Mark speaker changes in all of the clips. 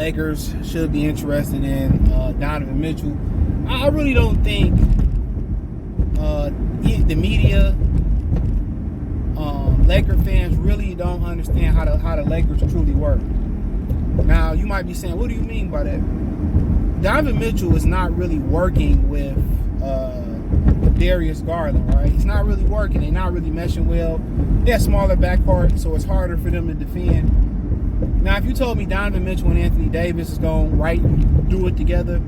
Speaker 1: Lakers should be interested in Donovan Mitchell. I really don't think the media, Laker fans really don't understand how the Lakers truly work. Now, you might be saying, what do you mean by that? Donovan Mitchell is not really working with Darius Garland, right? He's not really working. They're not really meshing well. They have smaller backcourt, so it's harder for them to defend. Now, if you told me Donovan Mitchell and Anthony Davis is going to do it together,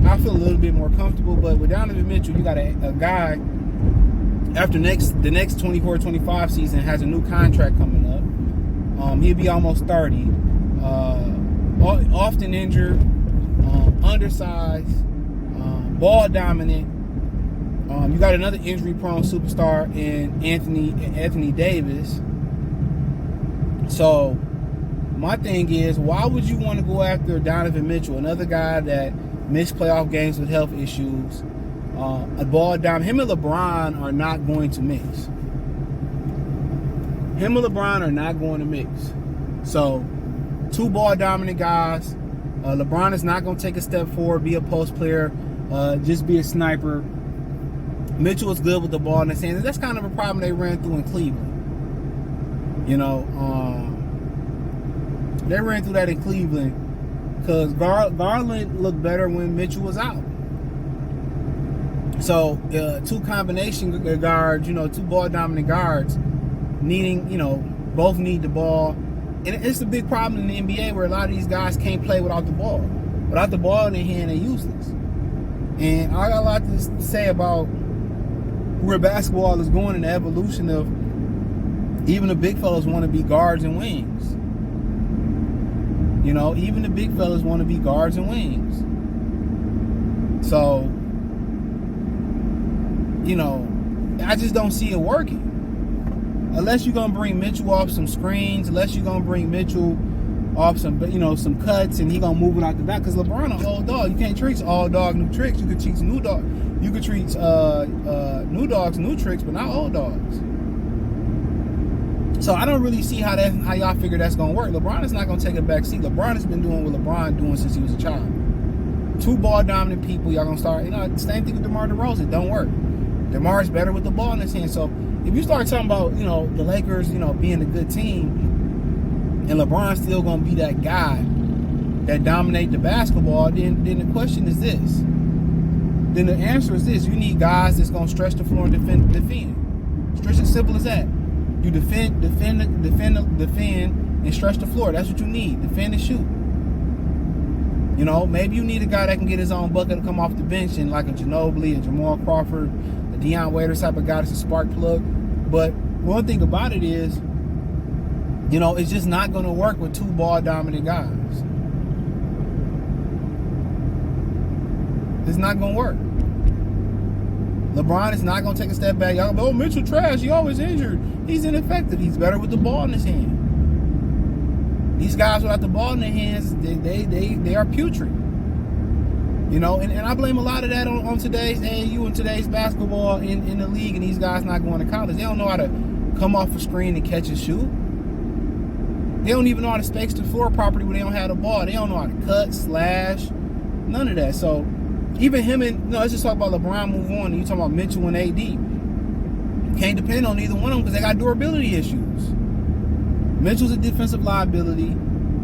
Speaker 1: I feel a little bit more comfortable. But with Donovan Mitchell, you got a guy after the next 24-25 season has a new contract coming up. He'll be almost 30. Often injured, undersized, ball dominant. You got another injury-prone superstar in Anthony Davis. So my thing is, why would you want to go after Donovan Mitchell, another guy that missed playoff games with health issues? A ball dominant. Him and LeBron are not going to mix. Him and LeBron are not going to mix. So, two ball dominant guys. LeBron is not going to take a step forward, be a post player, just be a sniper. Mitchell is good with the ball in his hands. That's kind of a problem they ran through in Cleveland. You know, they ran through that in Cleveland because Garland looked better when Mitchell was out. So, two combination guards, two ball dominant guards needing, both need the ball. And it's a big problem in the NBA where a lot of these guys can't play without the ball. Without the ball in their hand, they're useless. And I got a lot to say about where basketball is going and the evolution of even the big fellas want to be guards and wings. Even the big fellas want to be guards and wings. So, I just don't see it working. Unless you're going to bring Mitchell off some screens, unless you're going to bring Mitchell off some cuts and he going to move it out the back. Because LeBron a old dog. You can't treat all dog new tricks. You could treat new dog. You could treat new dogs new tricks, but not old dogs. So I don't really see how y'all figure that's going to work. LeBron is not going to take a back seat. LeBron has been doing what LeBron doing since he was a child. Two ball dominant people, y'all going to start. Same thing with DeMar DeRozan. Don't work. DeMar is better with the ball in his hand. So if you start talking about, the Lakers, being a good team, and LeBron's still going to be that guy that dominate the basketball, then the question is this. Then the answer is this. You need guys that's going to stretch the floor and defend. It's just as simple as that. You defend, and stretch the floor. That's what you need. Defend and shoot. Maybe you need a guy that can get his own bucket and come off the bench, and like a Ginobili, a Jamal Crawford, a Deion Waiters type of guy that's a spark plug. But one thing about it is, it's just not going to work with two ball dominant guys. It's not going to work. LeBron is not going to take a step back. Y'all go, Mitchell trash. He always injured. He's ineffective. He's better with the ball in his hand. These guys without the ball in their hands, they are putrid. And I blame a lot of that on today's AAU and today's basketball in the league, and these guys not going to college. They don't know how to come off a screen and catch and shoot. They don't even know how to space the floor properly when they don't have the ball. They don't know how to cut, slash, none of that. So even him and, let's just talk about LeBron, move on, and you talking about Mitchell and AD. Can't depend on either one of them because they got durability issues. Mitchell's a defensive liability.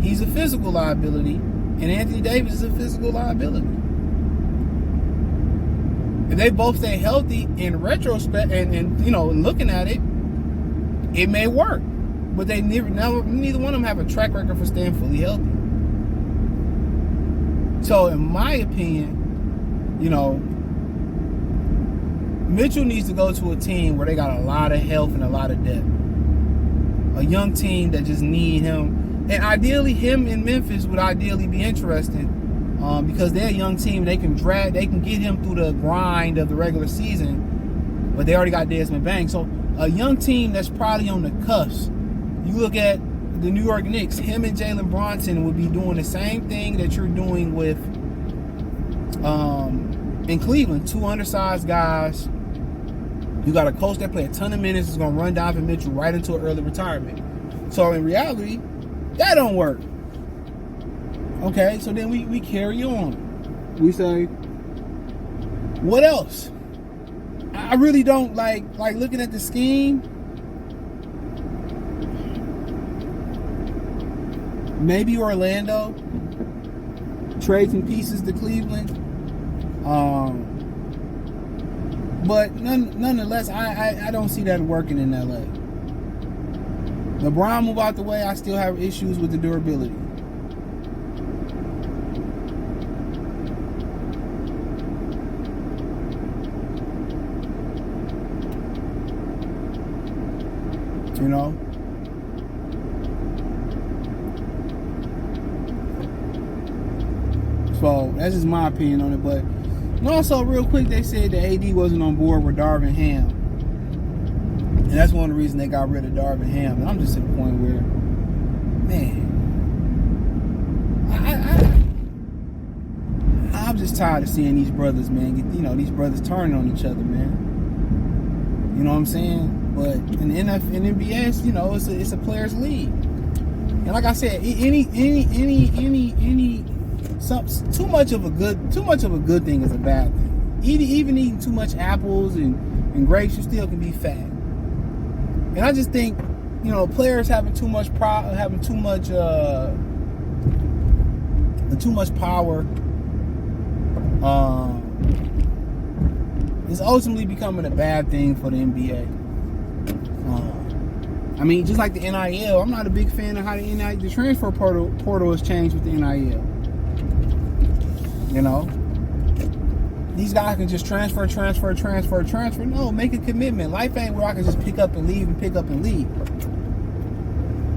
Speaker 1: He's a physical liability. And Anthony Davis is a physical liability. If they both stay healthy in retrospect and looking at it, it may work. But neither one of them have a track record for staying fully healthy. So in my opinion, Mitchell needs to go to a team where they got a lot of health and a lot of depth. A young team that just need him. And ideally, him in Memphis would ideally be interesting because they're a young team. They can get him through the grind of the regular season, but they already got Desmond Bain. So a young team that's probably on the cusp. You look at the New York Knicks, him and Jalen Brunson would be doing the same thing that you're doing with in Cleveland. Two undersized guys. You got a coach that play a ton of minutes is going to run Donovan Mitchell right into an early retirement. So in reality, that don't work. Okay, so then we carry on. We say, what else? I really don't like looking at the scheme. Maybe Orlando trade some pieces to Cleveland. But nonetheless, I don't see that working in LA. LeBron move out the way, I still have issues with the durability. You know? So that's just my opinion on it. But also, real quick, they said that AD wasn't on board with Darvin Ham, and that's one of the reasons they got rid of Darvin Ham. And I'm just at a point where, man, I'm just tired of seeing these brothers, man. These brothers turning on each other, man. You know what I'm saying? But in the NBA, it's a players' league, and like I said, too much of a good thing is a bad thing. Even eating too much apples and grapes, you still can be fat. And I just think, players having too much power, is ultimately becoming a bad thing for the NBA. Just like the NIL, I'm not a big fan of how the transfer portal has changed with the NIL. These guys can just transfer. No, make a commitment. Life ain't where I can just pick up and leave.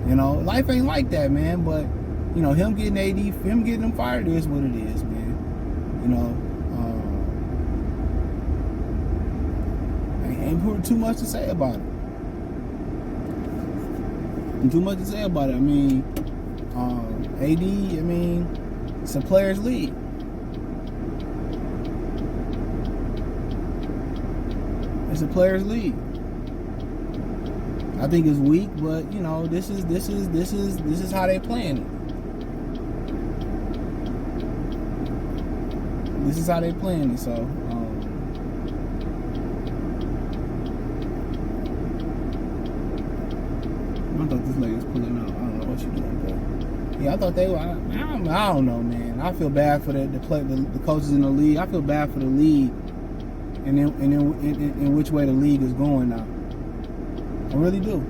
Speaker 1: Life ain't like that, man. But him getting him fired is what it is, man. Ain't too much to say about it. AD, it's a players' league. It's a players' league. I think it's weak, but this is how they playing it. This is how they playing it. So I thought this lady was pulling out. I don't know what she doing, but yeah, I thought they were. I don't know, man. I feel bad for the coaches in the league. I feel bad for the league. And in which way the league is going now. I really do.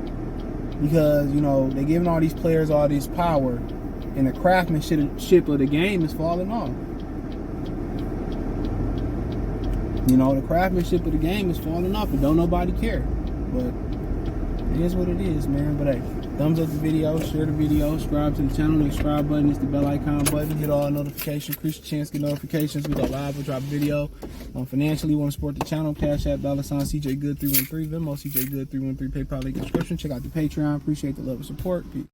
Speaker 1: Because, they're giving all these players all this power, and the craftsmanship of the game is falling off. The craftsmanship of the game is falling off, and don't nobody care. But it is what it is, man. But hey, thumbs up the video, share the video, subscribe to the channel. The subscribe button is the bell icon button. Hit all notifications, increase your chance to get notifications. We go live, we'll drop a video. Financially, you want to support the channel, Cash App, $CJ Good 313, Venmo, CJ Good 313, PayPal link in the description. Check out the Patreon. Appreciate the love and support. Peace.